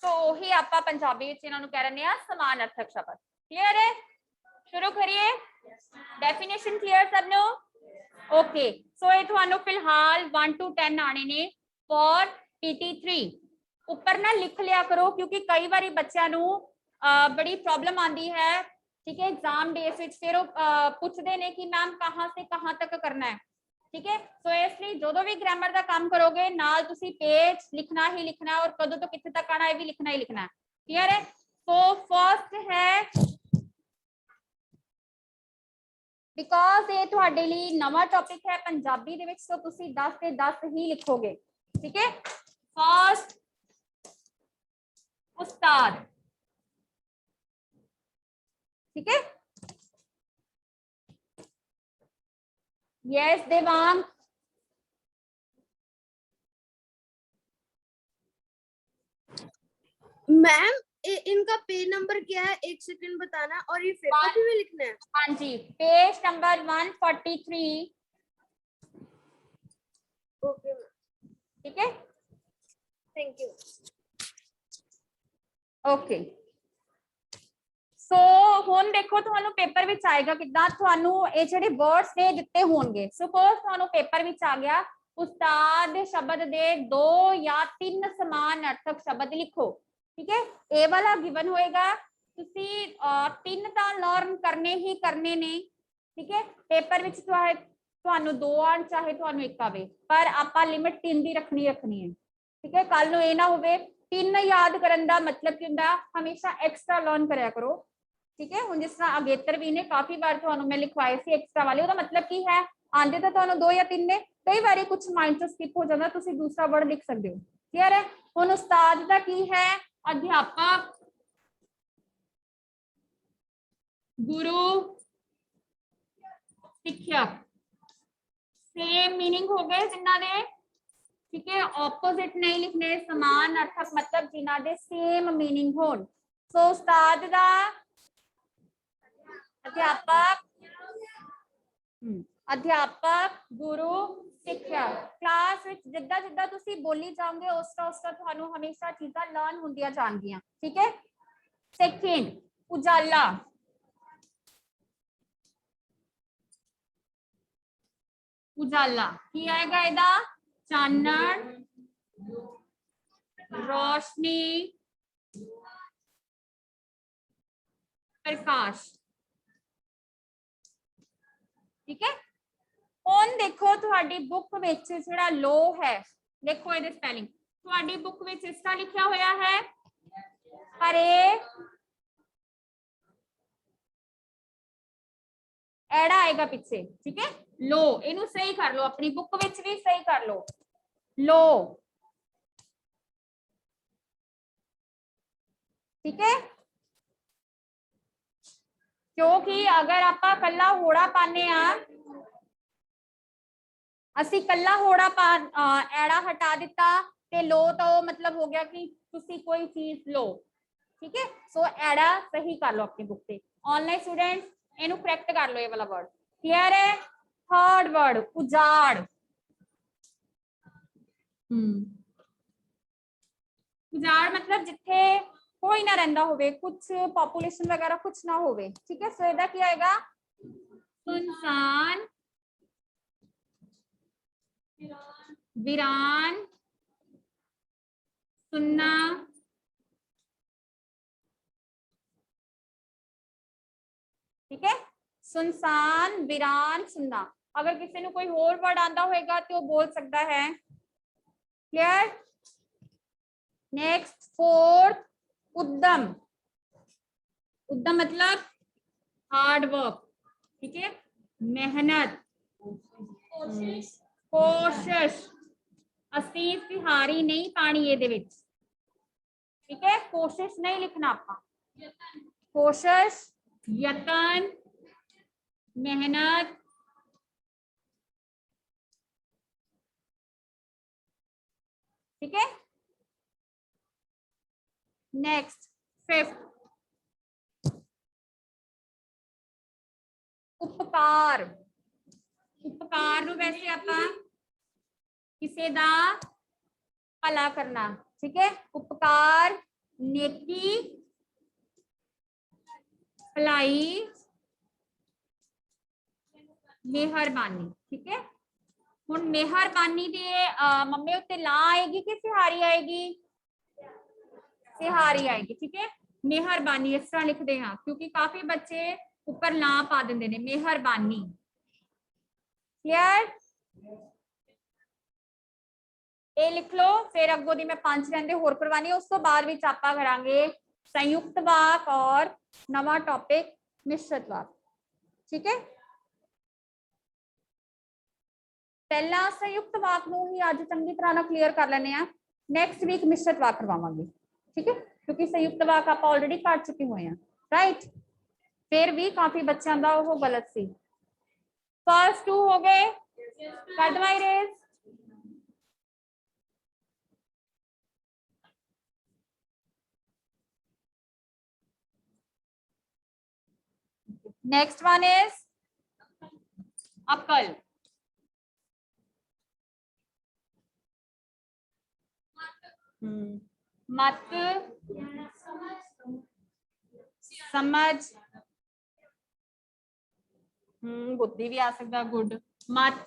सो ਉਹੀ ਆਪਾਂ ਪੰਜਾਬੀ ਵਿੱਚ ਇਹਨਾਂ ਨੂੰ ਕਹਿ ਰਹੇ ਆ ਸਮਾਨ ਅਰਥਕ ਸ਼ਬਦ। ਕਲੀਅਰ ਹੈ? ਸ਼ੁਰੂ ਕਰੀਏ। ਡੈਫੀਨੇਸ਼ਨ ਕਲੀਅਰ ਸਭ ਨੂੰ? ओके सो ये ਤੁਹਾਨੂੰ फिलहाल 1 to 10 आने ने फॉर PT3 ऊपर ना लिख लिया करो क्योंकि कई बारी बच्चों ਨੂੰ बड़ी प्रॉब्लम आती है, ठीक है, एग्जाम डेज ਵਿੱਚ ਫਿਰ ਉਹ ਪੁੱਛਦੇ ਨੇ कि मैम कहाँ से कहाँ तक करना है, ठीक है। सो इसलिए जो भी ग्रामर का काम करोगे नाल तुसी पेज लिखना ही लिखना है और कदों तो कितने तक आना है भी लिखना ही लिखना है। क्लियर है? सो फर्स्ट है बिकॉज ये ਤੁਹਾਡੇ ਲਈ ਨਵਾਂ टॉपिक है पंजाबी ਦੇ ਵਿੱਚ, सो ਤੁਸੀਂ 10 ਤੇ 10 ही लिखोगे, ठीक है। फर्स्ट उस्ताद, ठीक है। यस देवांग। मैम इनका पेज नंबर क्या है, एक सेकंड बताना, और ये पेपर कॉपी में लिखना है? हाँ जी, पेज नंबर 143। ओके ठीक है, थैंक यू। ओके सो हुण देखो तुहानू पेपर विच आएगा किद्दां, तुहानू ये जिहड़े वर्ड्स ने दिते होणगे। सपोज तुहानू पेपर विच आ गया उस्ताद शब्द दे 2 या 3 समान अर्थक शब्द लिखो, ठीक है। ए वाला गिवन होएगा, तुसी 3 तां लर्न करने ही करने ने, ठीक है। पेपर विच तुहानू 2 आण चाहे तुहानू 1 आवे, पर आपां लिमिट 3 दी रखनी है, ठीक है। कल नू ये ना होवे 3 याद करन दा मतलब की हुंदा हमेशा एक्स्ट्रा लर्न करया करो, ठीक है। हुण जिस तरह अगेतर भी ने काफी बार तुहानू मैं लिखवाए सी एक्स्ट्रा वाले, ओदा मतलब की है आंदे तो तुहानू 2 या 3 ने, कई बार कुछ माइंड चो स्किप हो जाता, तुसी दूसरा वर्ड लिख सकते हो। क्लियर है? हुण उस्ताद दा की है? अध्यापक, गुरु, शिक्षक। सेम मीनिंग हो गए जिन्ना दे, ठीक है। ऑपोजिट नहीं लिखने, समान अर्थक मतलब जिन्ना दे सेम मीनिंग होन। सो उस्ताद दा अध्यापक, अध्यापक, गुरु, शिक्षक। क्लास विच जिद्दां जिद्दां तुसी बोली जाओगे उस तरह तुहानू हमेशा चीज़ां लर्न होंदियां जाणगियां, ठीक है। सेकंड उजाला, उजाला की आएगा इहदा? चानण, रोशनी, प्रकाश, ठीक है। हुण देखो तुहाडी बुक विच जिहड़ा लो है, देखो इहदे स्पेलिंग तुहाडी बुक विच इस तरह लिखिया होया है, पर एड़ा आएगा पीछे, ठीक है। लो इनू सही कर लो, अपनी बुक विच भी सही कर लो, लो, ठीक है। क्योंकि अगर आप कला होड़ा पाने असी कला होड़ा पा एड़ा हटा दिता ते लो तो मतलब हो गया कि तुसी कोई चीज लो, ठीक है। सो एड़ा सही कर लो अपनी बुक से। ऑनलाइन स्टूडेंट्स इनू करेक्ट कर लो ये वाला वर्ड। क्लियर है? थर्ड वर्ड उजाड़, उजाड़ मतलब जिथे कोई ना रहिंदा होवे, कुछ पॉपुलेशन वगैरह कुछ ना होवे, ठीक है। सो इहदा की आएगा? सुनसान, वीरान, सुन्ना, ठीक है। सुनसान, वीरान, सुन्ना। अगर किसी ने कोई और वर्ड आंदा होएगा तो बोल सकता है। क्लियर? नेक्स्ट फोर्थ उद्यम, उद्यम मतलब हार्ड वर्क, ठीक है, मेहनत, कोशिश। असी तिहारी नहीं पानी ये विच, ठीक है। कोशिश नहीं लिखना आपका, कोशिश, यतन, मेहनत, ठीक है। नेक्स्ट फिफ्थ उपकार, उपकार नू वैसे आपां किसी दा भला करना, ठीक है। उपकार नेकी, भलाई, मेहरबानी। ठीक है, हुण मेहरबानी दे मम्मी उत्ते ला आएगी कि सिहारी आएगी? सिहारी आएगी। ठीक है, मेहरबानी इस तरह लिखते हैं क्योंकि काफी बच्चे ऊपर ला पा देंगे ने, मेहरबानी। क्लियर? ये लिख लो, फिर अगों दी मैं 5 रहंदे होर करवानी, उस तो बाद विच आपां करांगे संयुक्त वाक और नवा टॉपिक मिश्रित वाक। ठीक है, पहला संयुक्त वाक नूं ही अज चंगी तरह ना क्लीयर कर लेने आ, नैक्सट वीक मिश्रित वाक करवावांगे। ठीक है, क्योंकि संयुक्त वाक आप ऑलरेडी कर चुके हुए हैं, राइट? फिर भी काफी बच्चों का वो गलत सी। फर्स्ट 2 हो गए, कर दवाई रेज। नेक्स्ट वन इज अकल। मत, समझ, बुद्धि भी आ सकता, गुड। मत,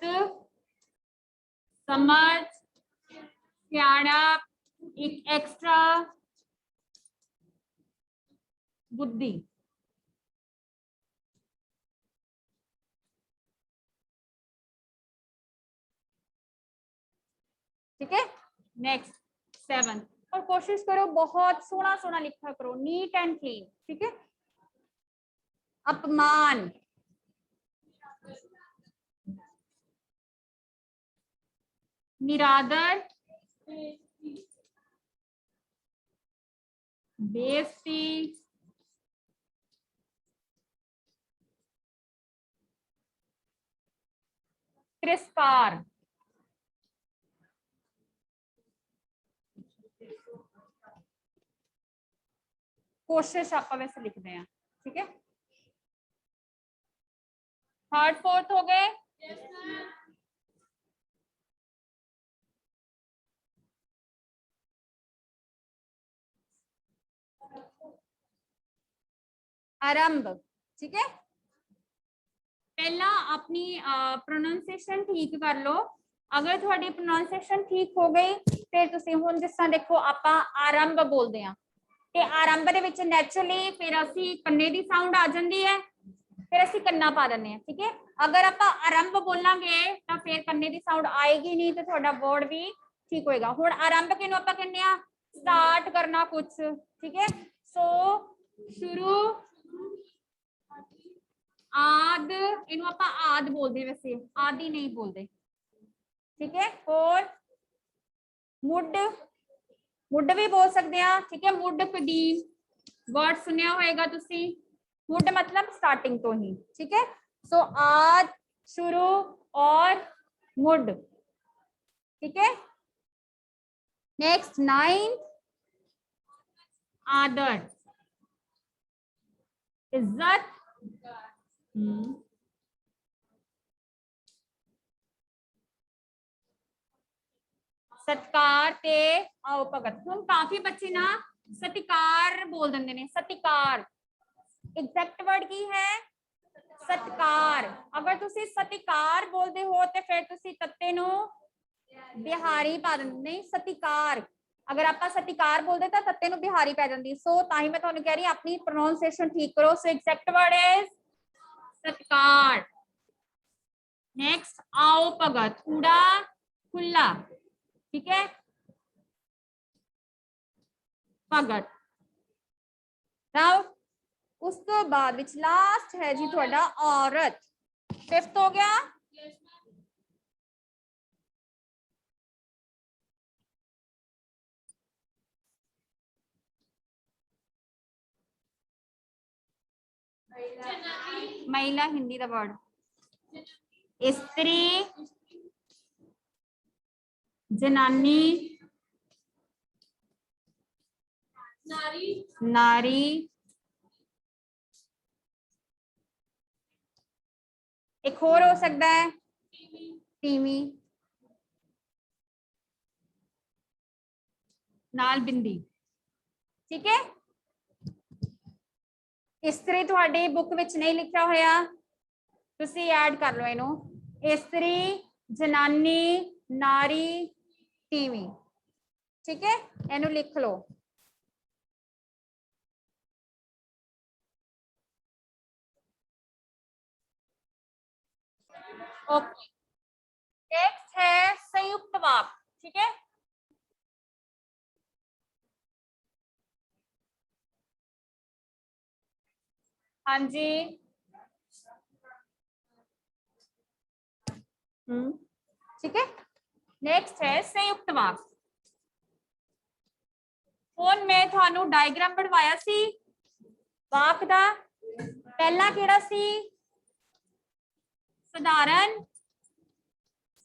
समझ, सियाणप, एक एक्स्ट्रा, बुद्धि। ठीक है, नेक्स्ट 7, और कोशिश करो बहुत सोना सोना लिखा करो, नीट एंड क्लीन। ठीक है, अपमान, निरादर, बेइज्जती, तिरस्कार। कोशिश आप वैसे लिखते हैं। ठीक है, थर्ड फोर्थ हो गए। आरंभ। ठीक है, पहला अपनी प्रोनाउंसिएशन ठीक कर लो। अगर थोड़ी प्रोनाउंसिएशन ठीक हो गई फिर तुसी हुण जिस तरह देखो आपां आरंभ बोलते हैं ते आरंभ दे विच नैचुरली फिर असी कन्ने दी साउंड आ जाती है, फिर असी कन्ना पा देने हैं। ठीक है, अगर आपां आरंभ बोलांगे तो फिर कन्ने दी साउंड आएगी नहीं तो थोड़ा वर्ड भी ठीक होएगा। हुण आरंभ किहनूं आपां कहने आ? स्टार्ट करना कुछ। ठीक है, सो शुरू, आद, इनू आपां आद बोलते, वैसे आदि नहीं बोलते। ठीक है, और मुड, मुड भी बोल सकते हैं। ठीक है, मुड कदीम वर्ड सुनिया होएगा तुसी, मुड मतलब स्टार्टिंग तो ही। ठीक है, सो आद, शुरू और मुड। ठीक है, नेक्स्ट 9, आदर, इज्जत, सत्कार ते आओ भगत। हुण काफी बच्चे ना सत्कार बोल देंगे ने, सत्कार एग्जैक्ट वर्ड की है सत्कार। अगर तुसी सत्कार बोलते हो तो फिर तुसी तत्ते नु बिहारी पा देंगे, नहीं सत्कार। अगर आप सत्कार बोलते तो तत्ते नु बिहारी पै जाती। सो ताही मैं तुहानू कह रही अपनी प्रोनाउंसिएशन ठीक करो। सो एग्जैक्ट वर्ड इज सत्कार। नेक्स्ट आओ भगत, कूड़ा खुला। ठीक है, भगत। नाउ उस तो बाद विच लास्ट है जी थोड़ा औरत। फिफ्थ हो गया। महिला हिंदी का वर्ड, स्त्री, जनानी, नारी, एक और हो सकता है तीवी, नाल बिंदी। ठीक है। इस्त्री तुहाडी बुक विच नहीं लिखा होया, तुसी ऐड कर लो इनू, इस्त्री, जनानी, नारी, टीवी, ठीक है, इनू लिख लो। ओके, नेक्स्ट है संयुक्त वाक, ठीक है। हाँ जी, ठीक है। नेक्स्ट है संयुक्त वाक। हुण मैं थानू डायग्राम बनवाया सी वाक दा, पहला केड़ा सी साधारण,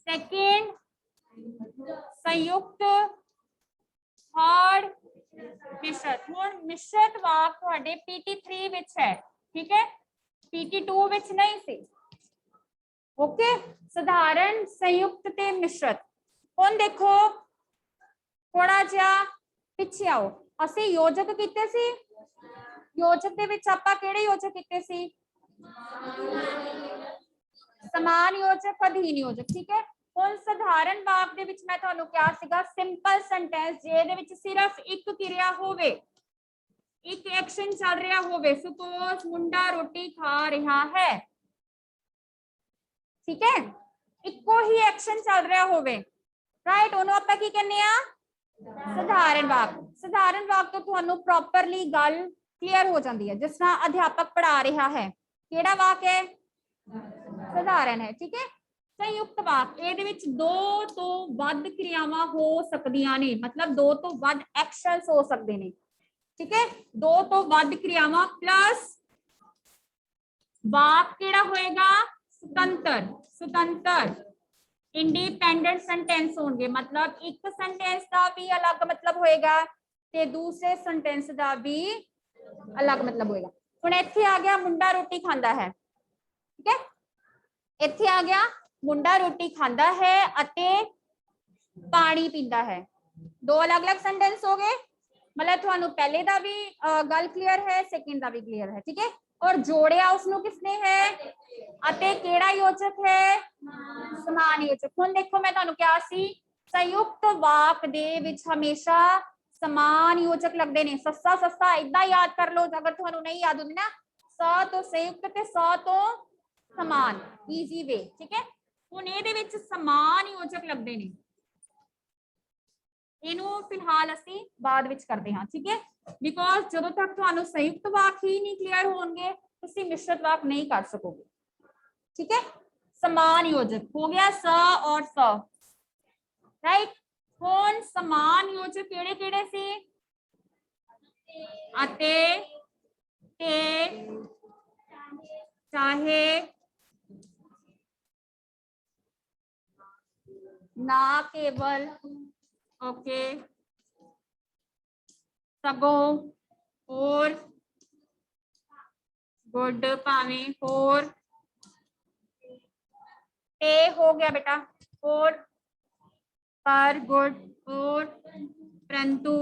सेकंड संयुक्त, थर्ड मिश्रित। हुण मिश्रित वाक तुहाडे PT3 विच है, ठीक है, PT2 विच नहीं सी। ओके, साधारण, संयुक्त ते मिश्रित। हुण देखो थोड़ा जिहा पिछे आओ, असी योजक कीते सी, योजक दे विच आपां किहड़े योजक कीते सी, समान योजक, अधीन योजक, ठीक है। हुण साधारण वाक दे विच मैं तुहानू क्या सीगा, सिंपल सेंटेंस जिहदे विच सिर्फ एक क्रिया होवे, एक एक्शन चल रहा होवे, सपोज मुंडा रोटी खा रहा है, ठीक है, इको ही एक्शन चल रहा होवे, राइट, ओनू आपां की कहने आ, साधारण वाक। साधारण वाक तो तुहानू प्रॉपरली गल क्लियर हो जाती है, जिस तरह अध्यापक पढ़ा रहा है, केड़ा वाक है, साधारण है, ठीक है। संयुक्त वाक ਇਹਦੇ ਵਿੱਚ दो तो ਵੱਧ क्रियावां हो ਸਕਦੀਆਂ ਨੇ, मतलब दो तो ਵੱਧ एक्शंस हो सकते ने, ठीक है, दो तो ਵੱਧ क्रियावां प्लस वाक केड़ा होएगा, स्वतंत्र, स्वतंत्र इंडिपेंडेंट सेंटेंस होंगे, मतलब एक सेंटेंस का भी अलग मतलब होएगा ते दूसरे सेंटेंस का भी अलग मतलब होएगा। हुण इत्थे आ गया मुंडा रोटी खांदा है, ठीक है, इत्थे आ गया मुंडा रोटी खांदा है अते पानी पींदा है, दो अलग अलग सेंटेंस हो गए, मतलब तुहानू पहले दा भी गल क्लियर है, सेकंड दा भी क्लियर है, ठीक है। और जोड़िया उसनु किसने है, अते केड़ा योजक है, समान योजक। हुण देखो मैं तुहानू क्या सी, संयुक्त वाक दे विच हमेशा समान योजक लगदे ने, सस्सा सस्सा इदां याद कर लो, अगर तुहानू नहीं याद होंदी ना, स तो संयुक्त ते स तो समान, ईजी वे, ठीक है। हुण इहदे विच समान योजक लगदे ने, इनू फिलहाल असी बाद विच करदे हां, ठीक है, बिकॉज जदों तक तुहानू संयुक्त वाक ही नहीं क्लियर होणगे तुसी मिश्रित वाक नहीं कर सकोगे, ठीक है। समान योजक हो गया स और स, राइट। हुण समान योजक केड़े केड़े सी, अते, ते, चाहे, ना केवल, ओके, सगों, और, गुड, भावें, और, ते हो गया बेटा, और, पर, गुड, और, परंतु,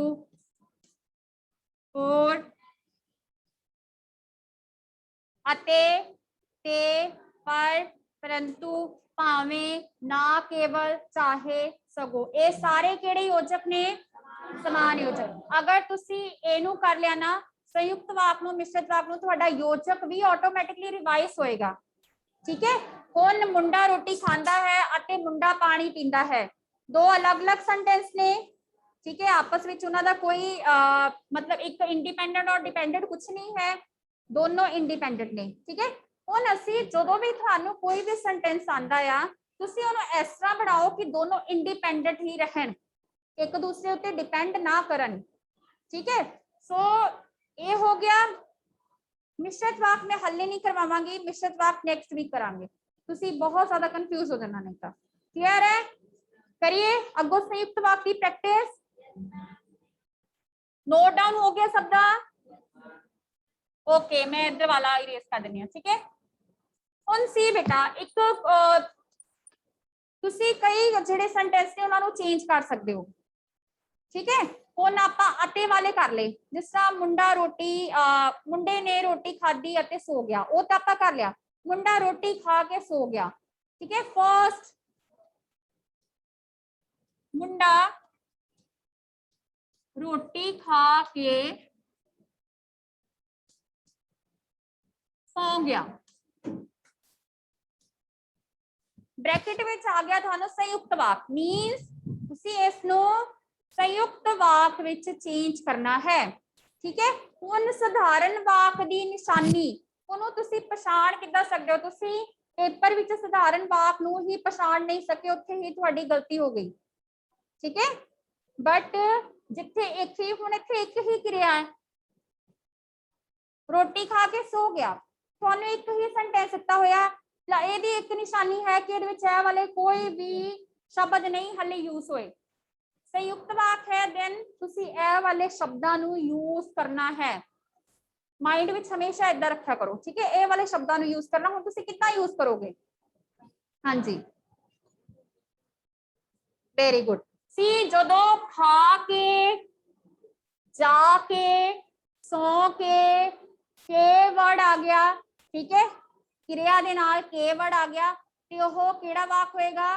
और, अते, ते, पर, परंतु, भावें, ना केवल, चाहे, सगों, ये सारे केड़े योजक ने, समान योजक। अगर तुसी एनू कर लिया ना, संयुक्त वाक नू मिश्रित वाक नू, तुहाडा योजक भी ऑटोमैटिकली रिवाइज होएगा, ठीक है। हुण मुंडा रोटी खांदा है अते मुंडा पानी पींदा है, दो अलग अलग सेंटेंस ने, ठीक है, आपस में उन्हां दा कोई मतलब एक इंडिपेंडेंट और डिपेंडेंट कुछ नहीं है, दोनों इंडिपेंडेंट ने, ठीक है। हुण असी जदों भी तुहानू कोई भी सेंटेंस आंदा आ, तुसी उहनू इस तरह बनाओ कि दोनों इंडिपेंडेंट ही रहन, एक दूसरे उत्ते डिपेंड ना करन, ठीक है। सो ये हो गया मिश्रित वाक, मैं हल्ले नहीं करवावांगी, मिश्रित वाक नेक्स्ट वीक करांगे, तुसी बहुत ज्यादा कंफ्यूज हो जाना नहीं तो, क्लियर है। करिए अगो संयुक्त वाक की प्रैक्टिस, नोट डाउन हो गया सब दा, ओके, मैं इधर वाला इरेज कर देनी है, ठीक है। हुण सी बेटा एक तुसी कई जिहड़े सेंटेंस ने उन्हां नू चेंज कर सकदे हो, ठीक है। ਹੁਣ ਆਪਾਂ ਅਤੇ ਵਾਲੇ ਕਰ ਲਏ, ਜਿਸ ਤਰ੍ਹਾਂ ਮੁੰਡੇ ਨੇ ਰੋਟੀ ਖਾਧੀ ਅਤੇ ਸੋ ਗਿਆ, ਉਹ ਤਾਂ ਆਪਾਂ ਕਰ ਲਿਆ। ਮੁੰਡਾ ਰੋਟੀ ਖਾ ਕੇ ਸੋ ਗਿਆ, ठीक है। फर्स्ट मुंडा रोटी खा के सो गया, ब्रैकेट में आ गया थानू संयुक्त वाक, मीन्स तुसी इसनू संयुक्त वाक विच चेंज करना है, ठीक है। हुण सधारण वाक दी निशानी ਉਹਨੂੰ ਤੁਸੀਂ ਪਛਾਣ ਕਿੱਦਾਂ ਸਕਦੇ ਹੋ, ਤੁਸੀਂ ਪੇਪਰ ਵਿੱਚ ਸਧਾਰਨ ਵਾਕ ਨੂੰ ਹੀ ਪਛਾਣ ਨਹੀਂ ਸਕੇ, ਉੱਥੇ ਹੀ ਤੁਹਾਡੀ ਗਲਤੀ ਹੋ ਗਈ, ਠੀਕ ਹੈ। ਬਟ ਜਿੱਥੇ ਇੱਕ ਹੀ, ਹੁਣ ਇੱਥੇ ਇੱਕ ਹੀ ਕਿਰਿਆ ਹੈ, ਰੋਟੀ ਖਾ ਕੇ ਸੋ ਗਿਆ, ਤੁਹਾਨੂੰ ਇੱਕ ਹੀ ਸੈਂਟੈਂਸ ਦਿੱਤਾ ਹੋਇਆ, ਇਹਦੀ ਇੱਕ ਨਿਸ਼ਾਨੀ ਹੈ ਕਿ ਇਹਦੇ ਵਿੱਚ ਇਹ ਵਾਲੇ ਕੋਈ ਵੀ ਸ਼ਬਦ ਨਹੀਂ ਹਲੇ ਯੂਜ਼ ਹੋਏ। ਸੰਯੁਕਤ ਵਾਕ ਹੈ, ਦੈਨ ਤੁਸੀਂ ਇਹ ਵਾਲੇ ਸ਼ਬਦਾਂ ਨੂੰ ਯੂਜ਼ ਕਰਨਾ ਹੈ, माइंड विच हमेशा इदा रखा करो, ठीक है। ए वाले शब्दों को यूज करना, हुण तुसीं कितना यूज करोगे? हाँ जी, वेरी गुड। सी जदों खा के, जाके, सो के वर्ड आ गया, ठीक है, क्रिया दे नाल के वर्ड आ गया, ते ओह किहड़ा वाक होएगा?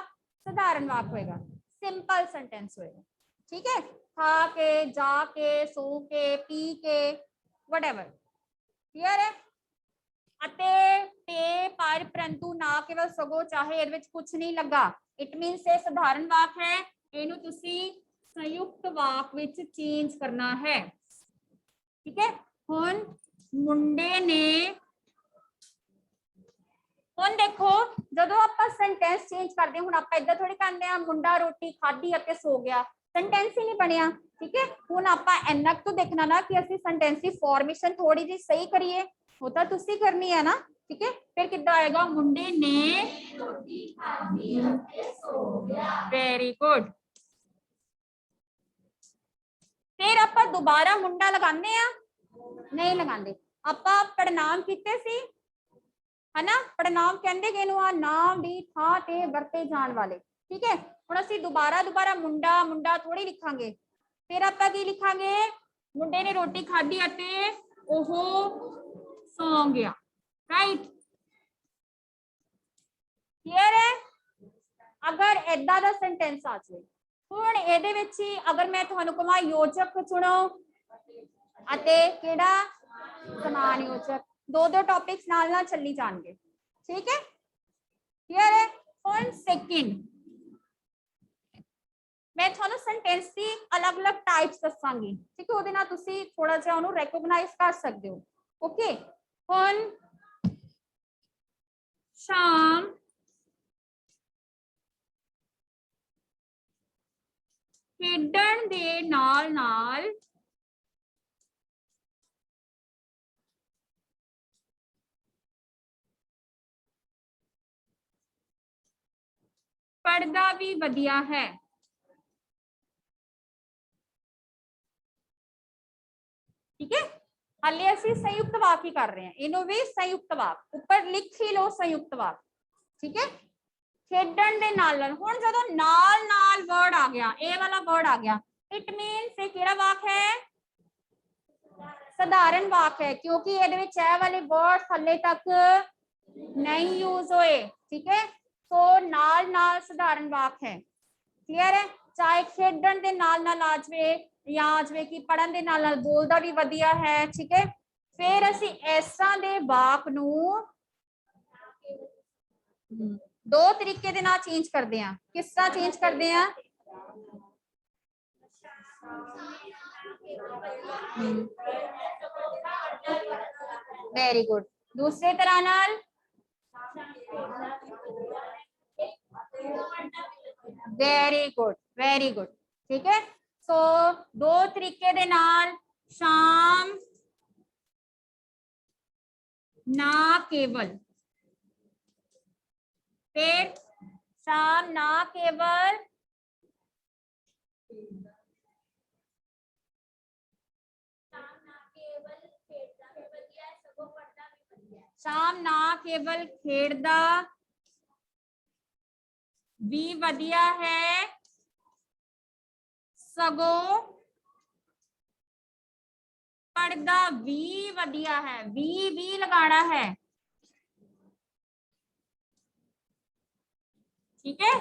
सधारण वाक होएगा, सिंपल सेंटेंस होएगा, ठीक है। खा के, जाके, सो के, पी के, वटएवर, क्लियर है। अते ते पर परंतु ना केवल सगो चाहे इहदे विच कुछ नहीं लगा, इट मीनस ये सधारण वाक है, इहनू तुसी संयुक्त वाक विच चेंज करना है, ठीक है। हुण मुंडे ने, हुण देखो जदों आपां सेंटेंस चेंज करदे, हुण आपां इदां थोड़ी करदे आ मुंडा रोटी खाधी अते सो गया, सेंटेंस ही नहीं बनिया, ठीक है। हुण आपां इन्ना तो देखना ना कि असीं सेंटेंस की फॉर्मेशन थोड़ी जी सही करिए, वो तो तुसीं करनी है ना, ठीक है। फिर किद्दां आएगा? मुंडे ने रोटी खाधी अते सो गया, वेरी गुड। फिर आपां दोबारा मुंडा लगांदे आ? नहीं लगांदे, आपां पड़नाम कीते सी, है ना। पड़नाम कहंदे किहनूं आ? नाम दी थां ते वरते जाण वाले, ठीक है। हुण असीं दोबारा मुंडा मुंडा थोड़ी लिखांगे, फिर आपां की लिखांगे? मुंडे ने रोटी खाधी अते ओह सो गया, राइट, क्लियर है। अगर इदां दा सेंटेंस आ जाए, हुण इहदे विच ही अगर मैं तुहानूं कहां योजक चुनो अते किहड़ा समान योजक, दो टॉपिक्स नाल नाल चली जाणगे, ठीक है, क्लियर है। हुण सेकंड मैं तुहानूं सेंटेंस की अलग अलग टाइप्स दसांगी, ठीक है, उहदे नाल तुसीं थोड़ा जिहा उहनूं रिकॉग्नाइज कर सकदे हो, ओके। हुण शाम खेडण दे नाल नाल पढ़दा भी वधिया है, ठीक है। हाले असीं संयुक्त वाक ही कर रहे हैं, इन्हों भी संयुक्त वाक ऊपर लिख ही लो, संयुक्त वाक, ठीक है। खेडण दे नाल, हुण जदों नाल नाल वर्ड आ गया, ए वाला वर्ड आ गया, इट मीनस ये किहड़ा वाक है? सधारण वाक है, क्योंकि इहदे विच ए वाले वर्ड हाले तक नहीं यूज होए, ठीक है। तो नाल नाल सधारण वाक है, क्लियर है। चाहे खेडण दे नाल नाल आ जाए या आ जाए कि पढ़न दे नाल नाल बोलदा भी वधिया है, ठीक है। फिर असीं इस तरह दे वाक नूं दो तरीके दे नाल चेंज करदे हां। किस तरह चेंज करदे हां? Very good. दूसरे तरह नाल वेरी गुड, वेरी गुड, ठीक है। सो दो तरीके दे नाल शाम ना केवल, फिर शाम ना केवल शाम ना केवल खेडदा भी वधिया है, सगो पढ़दा भी वधिया है, भी लगाना है, ठीक है।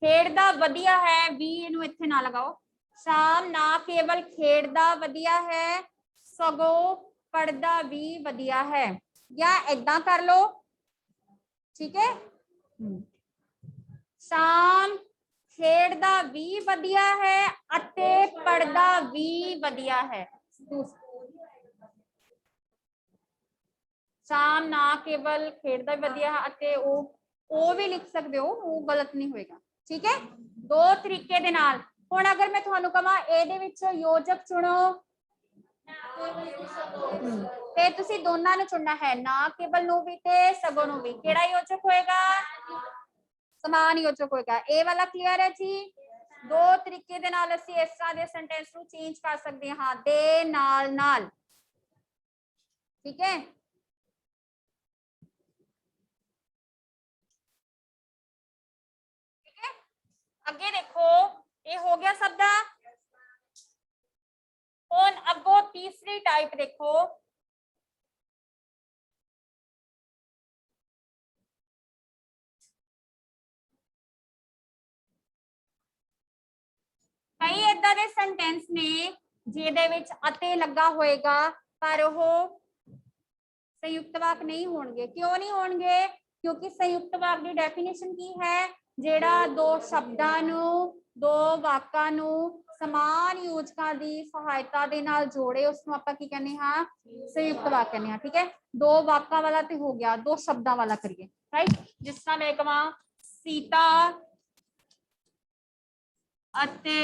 खेड़दा वधिया है, भी इनू इत्थे ना लगाओ। शाम ना केवल खेड़दा वधिया है सगों पढ़दा भी वधिया है, या इदा कर लो, ठीक है। शाम खेड़दा भी वधिया है अते पढ़दा भी वधिया है। शाम ना केवल खेड़दा भी वधिया है अते ओ भी लिख सकते हो, वो गलत नहीं होएगा, ठीक है। दो तरीके दे नाल। हुण अगर मैं तुहानू कहां एदे विच योजक चुनो ते तुसी दोनों ने चुनना है, ना केवल नू भी ते सगों नू भी। केड़ा योजक होएगा? समान योजक होएगा। ए वाला क्लियर है जी। दो तरीके दे नाल असीं इस तरह दे सेंटेंस नू चेंज कर सकते हां, दे नाल नाल, ठीक है। ठीक है, अगे देखो ये हो गया सब दा। हुण अगो तीसरी टाइप देखो, कई इदां दे सेंटेंस ने जिहदे विच अते लगा होएगा पर ओह संयुक्त वाक नहीं होणगे। क्यों नहीं होणगे? क्योंकि संयुक्त वाक की डेफिनेशन की है, जेड़ा दो शब्दां नू दो वाकां नू समान योजकां दी सहायता दे नाल जोड़े उसनू आपां की कहने हां, संयुक्त वाक कहने हां, ठीक है। दो वाकां वाला ते हो गया, दो शब्दां वाला करिए, राइट। जिस तरह मैं कहां सीता अते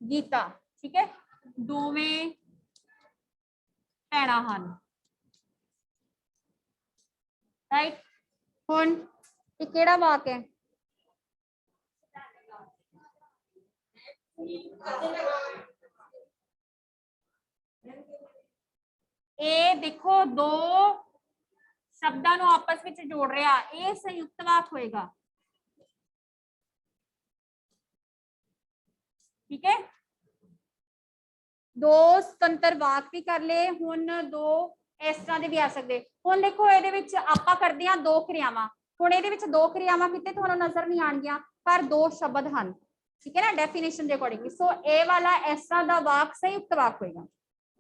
गीता, ठीक है, दोवें भैणां हन, राइट। हुण ये केड़ा वाक है? ए देखो दो शब्दां नू आपस विच जोड़ रहा, ये संयुक्त वाक होएगा, ठीक है। दो स्वतंत्र वाक भी कर ले, हुण दो इस तरह दे भी आ सकते। हुण देखो इहदे विच आपां करदे हां दो क्रियावां, हुण इहदे विच दो क्रियावां किते तुहानू नजर नहीं आउणगीਆਂ पर दो शब्द हन, ठीक है ना, डेफिनेशन दे अकॉर्डिंग। सो ए वाला इस तरह दा वाक संयुक्त वाक होएगा,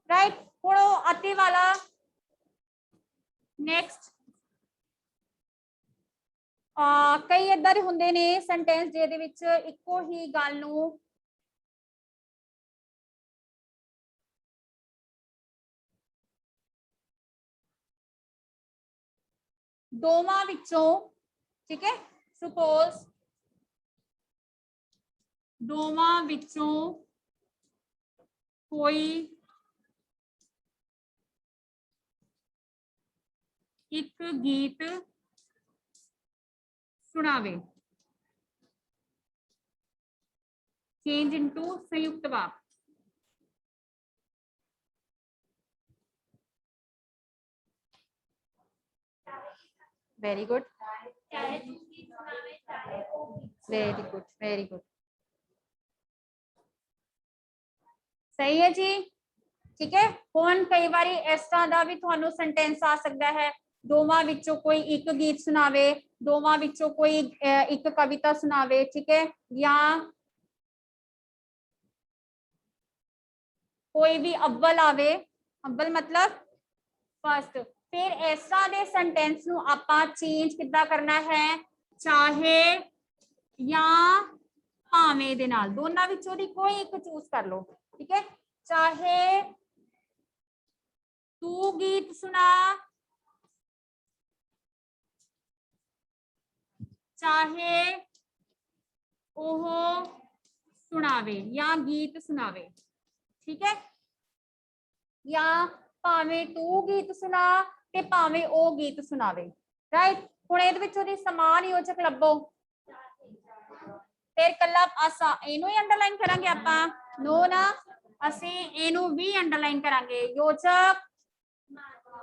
राइट। हुण अते वाला नेक्स्ट कई इदां दे हुंदे ने सेंटेंस जिहदे विच इक्को ही गल नू दोवां विचों, ठीक है, सपोज दोवां विचों कोई एक गीत सुनावे, चेंज इनटू संयुक्त वाक। Very good, very good, very good, सही है जी, ठीक है। हुण कई बारी इस तरह का भी तुहानू सेंटेंस आ सकता है, दोवां विचों कोई एक गीत सुनावे, दोवां विचों कोई एक कविता सुनावे, ठीक है, या कोई भी अव्वल आवे, अव्वल मतलब फर्स्ट। फिर इस तरह के सेंटेंस नू आपां चेंज किद्दां करना है, चाहे या भावें दे नाल, दोनों विचों दी कोई एक चूज कर लो, ठीक है। चाहे तू गीत सुना, चाहे ओह सुनावे या गीत सुनावे, ठीक है, या भावें तू गीत सुना ते भावें ओ गीत सुनावे, राइट। हुण इहदे विचों दी समान योजक लभो, फिर कल्ला असां इहनू ही अंडरलाइन करांगे आपां, नो ना, असीं इहनू भी अंडरलाइन करांगे, योजक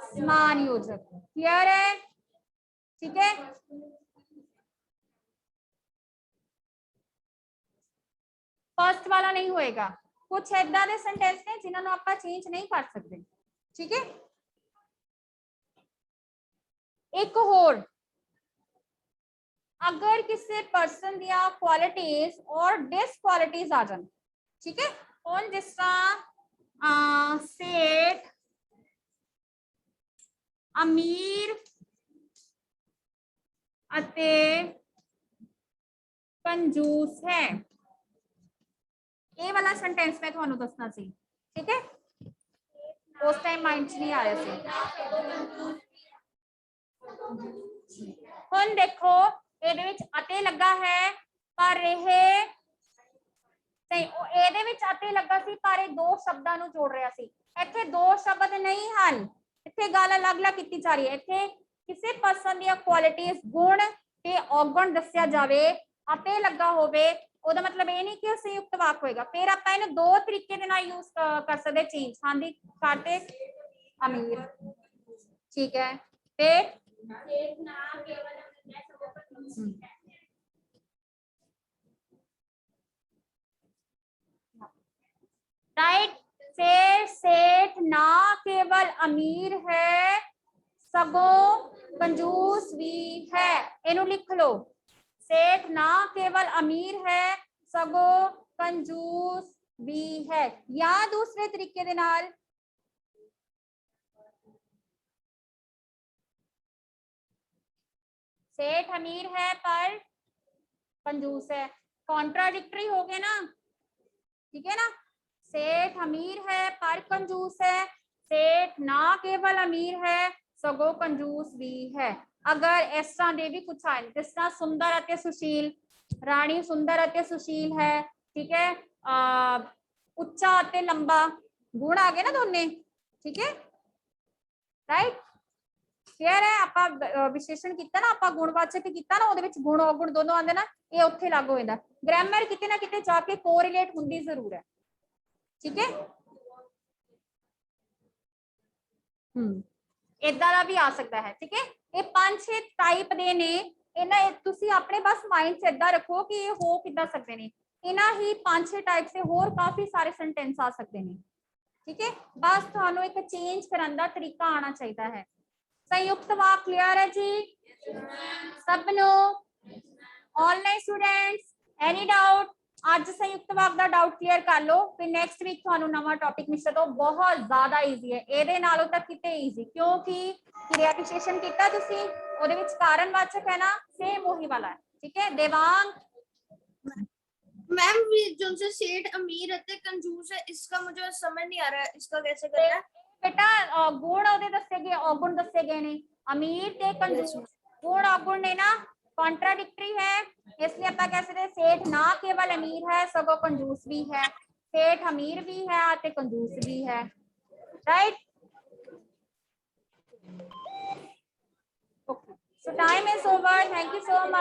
समान योजक, क्लियर है, ठीक है। फर्स्ट वाला नहीं होएगा। कुछ ऐदा दे सेंटेंस ने जिन्होंने आप चेंज नहीं कर सकते, ठीक है। एक होर, अगर किसी पर्सन दिया क्वालिटीज और डिसक्वालिटीज आ जान, ठीक है। ਹੁਣ जिस तरह सेठ अमीर अते कंजूस है, ये वाला सेंटेंस मैं ਤੁਹਾਨੂੰ ਦੱਸਣਾ ਸੀ, ठीक है। उस टाइम माइंड च नहीं आ रहा ਸੀ। ਹੁਣ देखो ਇਹਦੇ ਵਿੱਚ ਅਤੇ ਲੱਗਾ ਹੈ ਪਰ ਇਹ नहीं, ਇਹਦੇ ਵਿੱਚ ਅਤੇ ਲੱਗਾ ਸੀ ਪਰ ਇਹ ਦੋ ਸ਼ਬਦਾਂ ਨੂੰ ਜੋੜ ਰਿਹਾ ਸੀ। ਇੱਥੇ ਦੋ ਸ਼ਬਦ ਨਹੀਂ ਹਨ, ਇੱਥੇ ਗੱਲ ਅਲੱਗ-ਅਲੱਗ ਕੀਤੀ ਜਾ ਰਹੀ ਹੈ। ਇੱਥੇ ਕਿਸੇ ਪਰਸਨ ਦੀਆਂ ਕੁਆਲਿਟੀਆਂ, ਗੁਣ ਤੇ ਔਗਣ ਦੱਸਿਆ ਜਾਵੇ, ਅਤੇ ਲੱਗਾ ਹੋਵੇ, ਉਹਦਾ ਮਤਲਬ ਇਹ ਨਹੀਂ ਕਿ ਸੰਯੁਕਤ ਵਾਕ ਹੋਏਗਾ। ਫਿਰ ਆਪਾਂ ਇਹਨੂੰ ਦੋ ਤਰੀਕੇ ਦੇ ਨਾਲ ਯੂਜ਼ ਕਰ ਸਕਦੇ ਚੇਂਜ। ਹਾਂਜੀ, ਕਾਟੇ ਅਮੀਰ, ਠੀਕ ਹੈ। ਤੇ राइट, से सेठ ना केवल अमीर है सगों कंजूस भी है। इनू लिख लो, सेठ ना केवल अमीर है सगों कंजूस भी है। या दूसरे तरीके दे नाल सेठ अमीर है पर कंजूस है, कॉन्ट्राडिक्टरी हो गए ना, ठीक है ना। सेठ अमीर है पर कंजूस है, सेठ ना केवल अमीर है सगों कंजूस भी है। अगर इस तरह दे भी कुछ आए, जिस तरह सुंदर अते सुशील, रानी सुंदर अते सुशील है, ठीक है। उच्चा अते लंबा, गुण आ गए ना दोने, ठीक है। राइट, क्लियर है। आप विशेषण किया ना, आप गुणवाचक किया ना, ਉਹਦੇ गुण ਔਗੁਣ दोनों आंदे ना, ये उत्थे लागू होता। ग्रामर किते ना किते जाके कोरिलेट होंदी जरूर है, ठीक है। इदा का भी आ सकता है, ठीक है। ये 5-6 टाइप दे ने, इन्हां तुसी अपने बस माइंड च इदा रखो कि ये हो किदा सकते हैं। इन्हां ही 5-6 टाइप से होर काफी सारे सेंटेंस आ सकते हैं, ठीक है। बस थानू एक चेंज करने का तरीका आना चाहिए है। संयुक्त वाक क्लियर है जी सबनों? Online students any doubt? आज संयुक्त वाक का डाउट क्लियर कर लो, फिर नेक्स्ट वीक थानू नवा टॉपिक मिल सकता। बहुत ज्यादा ईजी है, ਇਹਦੇ ਨਾਲੋਂ ਤਾਂ ਕਿਤੇ ईजी, क्योंकि क्रिया विशेषण किया तुसी, ਉਹਦੇ ਵਿੱਚ ਕਾਰਨਵਾਚਕ है ना, सेम वही वाला है, ठीक है। देवांग मैम जो से सेठ अमीर है कंजूस है, इसका मुझे समझ नहीं आ रहा है, इसका कैसे करना है? बेटा गुण ਉਹਦੇ ਦੱਸੇ ਗਏ, ਔਗੁਣ ਦੱਸੇ ਗਏ ਨੇ। अमीर ਤੇ कंजूस गुण ਔਗੁਣ ने ना कॉन्ट्राडिक्टरी है, इसलिए आप कह सकते हैं सेठ ना केवल अमीर है सगों कंजूस भी है, सेठ अमीर भी है ते कंजूस भी है। Right, okay, so time is over, thank you so much.